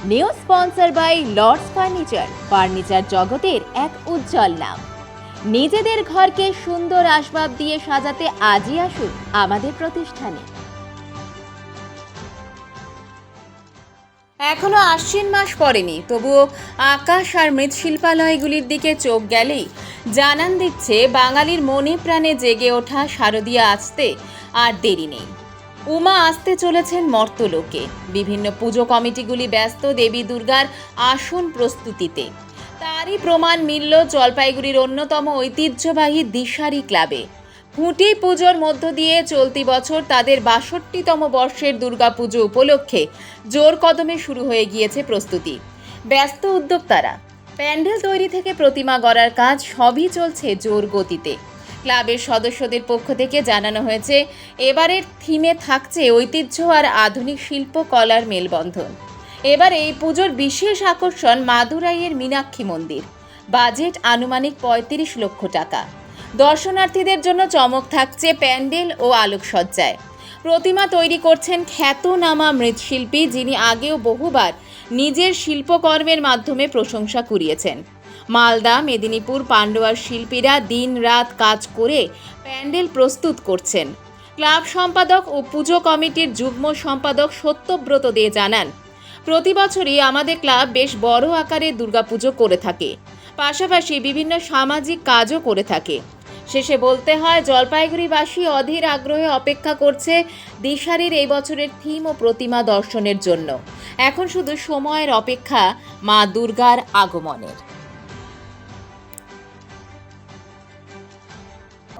New sponsor by Lords furniture জগতের এক উজ্জ্বল নাম। নিজেদের ঘরকে সুন্দর আসবাব দিয়ে সাজাতে আজই আসুন আমাদের প্রতিষ্ঠানে। এখনো আশ্বিন মাস পড়েনি, তবুও আকাশ আর মৃৎশিল্পালয়গুলির দিকে চোখ গেলেই জানান দিচ্ছে বাঙালির মনে প্রাণে জেগে ওঠা শারদীয়া আসতে আর দেরি নেই। উমা আসতে চলেছেন মর্তলোকে। বিভিন্ন পুজো কমিটিগুলি ব্যস্ত দেবী দুর্গার আসন প্রস্তুতিতে। তারই প্রমাণ মিলল জলপাইগুড়ির অন্যতম ঐতিহ্যবাহী দিশারি ক্লাবে। খুঁটি পুজোর মধ্য দিয়ে চলতি বছর তাদের ৬২তম বর্ষের দুর্গাপুজো উপলক্ষে জোর কদমে শুরু হয়ে গিয়েছে প্রস্তুতি। ব্যস্ত উদ্যোক্তারা। প্যান্ডেল তৈরি থেকে প্রতিমা গড়ার কাজ সবই চলছে জোর গতিতে। ক্লাবের সদস্যদের পক্ষ থেকে জানানো হয়েছে, এবারের থিমে থাকছে ঐতিহ্য আর আধুনিক শিল্পকলার মেলবন্ধন। এবার এই পুজোর বিশেষ আকর্ষণ মাদুরাইয়ের মীনাক্ষী মন্দির। বাজেট আনুমানিক ৩৫ লক্ষ টাকা। দর্শনার্থীদের জন্য চমক থাকছে প্যান্ডেল ও আলোকসজ্জায়। প্রতিমা তৈরি করছেন খ্যাতনামা মৃৎশিল্পী, যিনি আগেও বহুবার নিজের শিল্পকর্মের মাধ্যমে প্রশংসা কুড়িয়েছেন। মালদা, মেদিনীপুর, পান্ডুয়ার শিল্পীরা দিন রাত কাজ করে প্যান্ডেল প্রস্তুত করছেন। ক্লাব সম্পাদক ও পুজো কমিটির যুগ্ম সম্পাদক সত্যব্রত দে জানান, প্রতি বছরই আমাদের ক্লাব বেশ বড় আকারে দুর্গাপুজো করে থাকে, পাশাপাশি বিভিন্ন সামাজিক কাজও করে থাকে। শেষে বলতে হয়, জলপাইগুড়িবাসী অধীর আগ্রহে অপেক্ষা করছে দিশারির এই বছরের থিম ও প্রতিমা দর্শনের জন্য। এখন শুধু সময়ের অপেক্ষা মা দুর্গার আগমনের।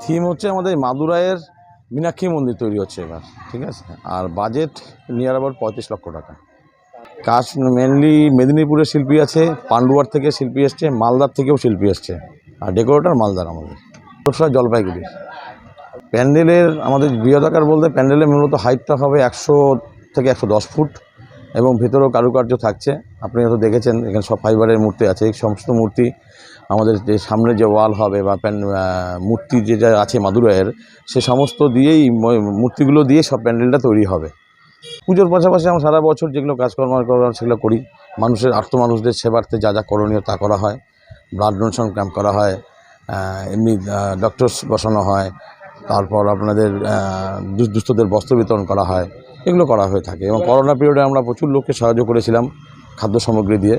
থিম হচ্ছে আমাদের মাদুরাইয়ের মীনাক্ষী মন্দির তৈরি হচ্ছে এবার, ঠিক আছে। আর বাজেট নিয়ার অ্যাবাউট ৩৫ লক্ষ টাকা। কাজ মেনলি মেদিনীপুরের শিল্পী আছে, পান্ডুয়ার থেকে শিল্পী এসছে, মালদার থেকেও শিল্পী এসছে, আর ডেকোরেটর মালদার আমাদের জলপাইগুড়ি। প্যান্ডেলের আমাদের বৃহদাকার বলতে প্যান্ডেলের মূলত হাইটটা হবে ১০০ থেকে ১১০ ফুট এবং ভেতরেও কারুকার্য থাকছে। আপনি হয়তো দেখেছেন এখানে সব ফাইবারের মূর্তি আছে। এই সমস্ত মূর্তি আমাদের যে সামনে যে ওয়াল হবে বা মূর্তি যেটা আছে মাদুরাইয়ের, সে সমস্ত দিয়েই মূর্তিগুলো দিয়ে সব প্যান্ডেলটা তৈরি হবে। পুজোর পাশাপাশি আমরা সারা বছর যেগুলো কাজকর্ম করার সেগুলো করি। মানুষের মানুষদের সেবার্থে যা যা করণীয় তা করা হয়। ব্লাড ডোনেশন ক্যাম্প করা হয়, এমনি ডক্টরস বসানো হয়, তারপর আপনাদের দুস্থদের বস্ত্র বিতরণ করা হয়, এগুলো করা হয়ে থাকে। এবং করোনা পিরিয়ডে আমরা প্রচুর লোককে সাহায্য করেছিলাম খাদ্য সামগ্রী দিয়ে।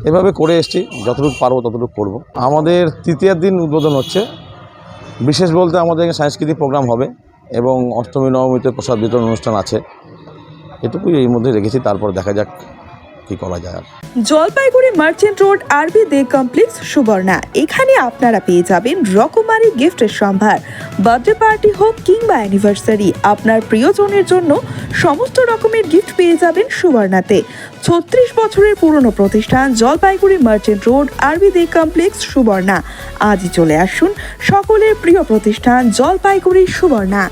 এভাবে করে এসছি, যতটুকু পারবো ততটুকু করব। আমাদের তৃতীয় দিন উদ্বোধন হচ্ছে। বিশেষ বলতে আমাদের সাংস্কৃতিক প্রোগ্রাম হবে এবং অষ্টমী নবমীতে প্রসাদ বিতরণ অনুষ্ঠান আছে। এটুকুই এই মধ্যে রেখেছি, তারপর দেখা যাক কি করা যায়। জলপাইগুড়ি মার্চেন্ট রোড আরবি দে কমপ্লেক্স সুবর্ণা। এখানে আপনারা পেয়ে যাবেন রকমারি গিফটের সম্ভার। বার্থডে পার্টি হোক কিংবা অ্যানিভার্সারি, আপনার প্রিয়জনের জন্য সমস্ত রকমের গিফট পেয়ে যাবেন সুবর্ণাতে। ৩৬ বছরের পুরনো প্রতিষ্ঠান জলপাইগুড়ি মার্চেন্ট রোড আরবি দে কমপ্লেক্স সুবর্ণা। আজই চলে আসুন সকলের প্রিয় প্রতিষ্ঠান জলপাইগুড়ি সুবর্ণা।